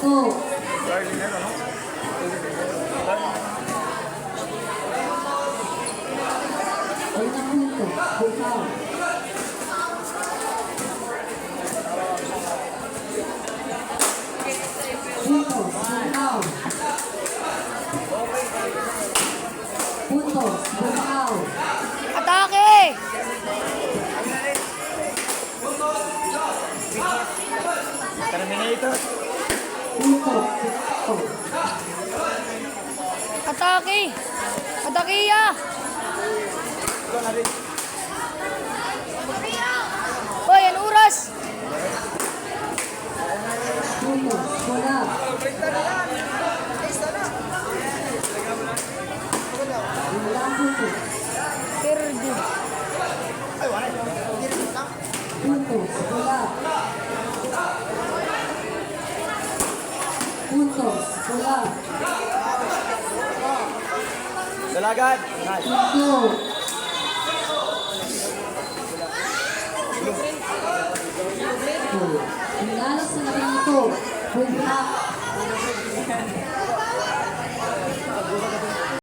Darling yan, ano? Unang punto, bukaw. Puntos, bukaw. Puntos, bukaw. Atake! Terminator. Puntos, bukaw. Atake! Atake ya! Ito na rin. Hoy, ano oras? Puntos, bola. Ilang puntos. Perdi. Puntos, bola. Puntos, bola. Dalagan. Nice. Punto. Pinalo sa labing ito. Bumbak.